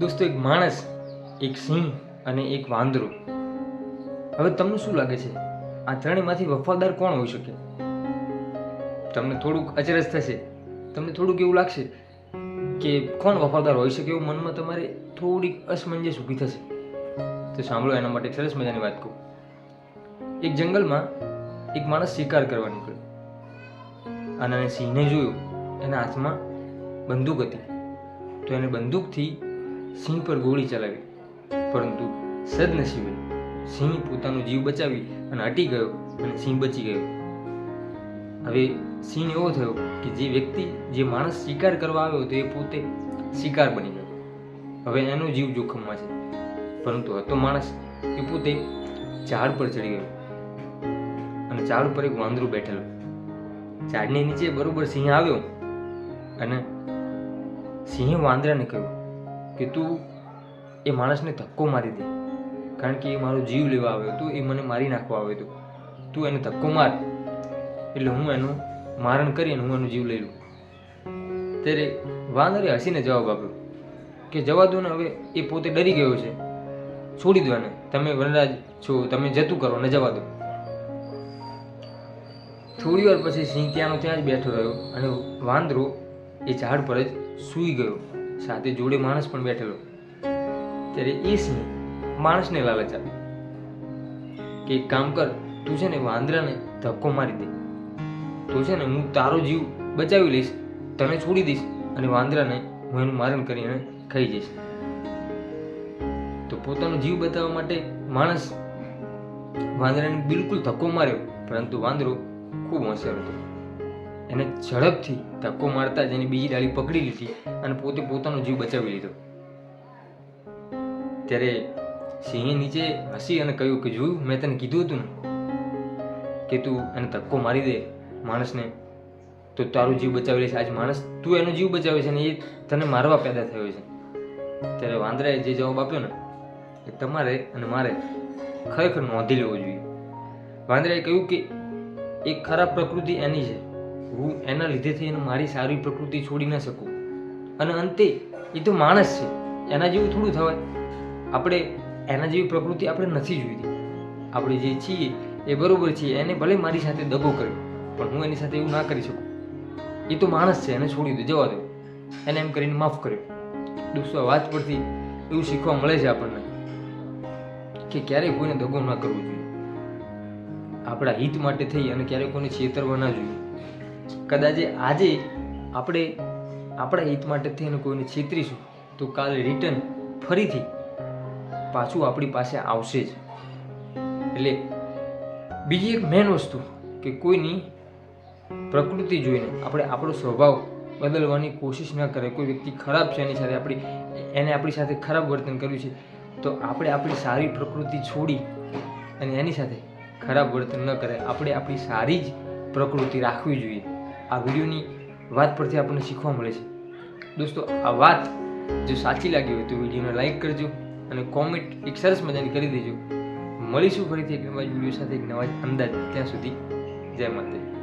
દોસ્તો, એક માણસ, એક સિંહ અને એક વાંદરો. હવે તમને શું લાગે છે, આ ત્રણેયમાંથી વફાદાર કોણ હોઈ શકે? તમને થોડુંક અચરજ થશે, તમને થોડુંક એવું લાગશે કે કોણ વફાદાર હોઈ શકે, એવું મનમાં તમારે થોડીક અસમંજસ ઊભી થશે. તો સાંભળો, એના માટે એક સરસ મજાની વાત કહું. એક જંગલમાં એક માણસ શિકાર કરવા નીકળ્યો અને સિંહને જોયું. એના હાથમાં બંદૂક હતી, તો એને બંદૂકથી સિંહ પર ગોળી ચલાવી, પરંતુ સદનસીબે સિંહ પોતાનો જીવ બચાવી અને હટી ગયો અને સિંહ બચી ગયો. હવે સિંહ એવો થયો કે જે વ્યક્તિ, જે માણસ શિકાર કરવા આવ્યો હતો, એ પોતે શિકાર બની ગયો. હવે એનો જીવ જોખમમાં છે, પરંતુ હતો માણસ, એ પોતે ઝાડ પર ચડી ગયો અને ઝાડ પર એક વાંદરું બેઠેલું. ઝાડની નીચે બરોબર સિંહ આવ્યો અને સિંહે વાંદરાને કહ્યું કે તું એ માણસને ધક્કો મારી દે, કારણ કે એ મારો જીવ લેવા આવ્યો હતો, એ મને મારી નાખવા આવ્યો હતો. તું એને ધક્કો માર, એટલે હું એનું મારણ કરી અને હું એનો જીવ લઈ લઉં. ત્યારે વાંદરે હસીને જવાબ આપ્યો કે જવા દો ને, હવે એ પોતે ડરી ગયો છે, છોડી દો એને, તમે વનરાજ છો, તમે જતું કરો ને જવા દો. થોડી વાર પછી સિંહ ત્યાંનો ત્યાં જ બેઠો રહ્યો અને વાંદરો એ ઝાડ પર જ સૂઈ ગયો, સાથે જોડે માણસ પણ બેઠેલો. ત્યારે એ સિંહ માણસને લાલચ આપી કે એક કામ કર, તું છે ને વાંદરાને ધક્કો મારી દે, તો છે ને હું તારો જીવ બચાવી લઈશ, તને છોડી દઈશ અને વાંદરાને હું એનું મારણ કરીને ખાઈ જઈશ. તો પોતાનો જીવ બચાવવા માટે માણસ વાંદરાને બિલકુલ ધક્કો માર્યો, પરંતુ વાંદરો ખૂબ હોશિયાર હતો. એને ઝડપથી ધક્કો મારતા જ એની બીજી ડાળી પકડી લીધી અને પોતે પોતાનો જીવ બચાવી લીધો. ત્યારે સિંહે નીચે હસી અને કહ્યું કે જોયું, મેં તને કીધું હતું ને કે તું એને ધક્કો મારી દે માણસને, તો તારો જીવ બચાવી લેશે. આજ માણસ, તું એનો જીવ બચાવે છે ને એ તને મારવા પેદા થયો છે. ત્યારે વાંદરાએ જે જવાબ આપ્યો ને, એ તમારે અને મારે ખરેખર નોંધી લેવો જોઈએ. વાંદરાએ કહ્યું કે એક ખરાબ પ્રકૃતિ એની છે, હું એના લીધેથી એને મારી સારી પ્રકૃતિ છોડી ન શકું, અને અંતે એ તો માણસ છે, એના જેવું થોડું થવાય. આપણે એના જેવી પ્રકૃતિ આપણે નથી જોઈતી. આપણે જે છીએ એ બરોબર છીએ. એને ભલે મારી સાથે દગો કર્યો, પણ હું એની સાથે એવું ના કરી શકું. એ તો માણસ છે, એને છોડી દો, જવા દો, એને એમ કરીને માફ કર્યો. દોસ્તો, આ વાત પરથી એવું શીખવા મળે છે આપણને કે ક્યારેય કોઈને દગો ના કરવો જોઈએ. આપણા હિત માટે થઈ અને ક્યારેય કોઈને છેતરવા ના જોઈએ. કદાચ આજે આપણે આપણા હિત માટે થઈ અને કોઈને છેતરીશું, તો કાલે રિટર્ન ફરીથી પાછું આપણી પાસે આવશે જ. એટલે બીજી એક મેઇન વસ્તુ કે કોઈની પ્રકૃતિ જોઈને આપણે આપણો સ્વભાવ બદલવાની કોશિશ ન કરે. કોઈ વ્યક્તિ ખરાબ છે, એની સાથે એને આપણી સાથે ખરાબ વર્તન કર્યું છે, તો આપણે આપણી સારી પ્રકૃતિ છોડી અને એની સાથે ખરાબ વર્તન ન કરે. આપણે આપણી સારી જ પ્રકૃતિ રાખવી જોઈએ. આ વિડીયોની વાત પરથી આપણને શીખવા મળે છે. દોસ્તો, આ વાત જો સાચી લાગી હોય તો વિડીયોને લાઈક કરજો અને કોમેન્ટ એક સરસ મજાની કરી દેજો. મળીશું ફરીથી એક નવા વિડીયો સાથે, એક નવા અંદાજ. ત્યાં સુધી જય માતાજી.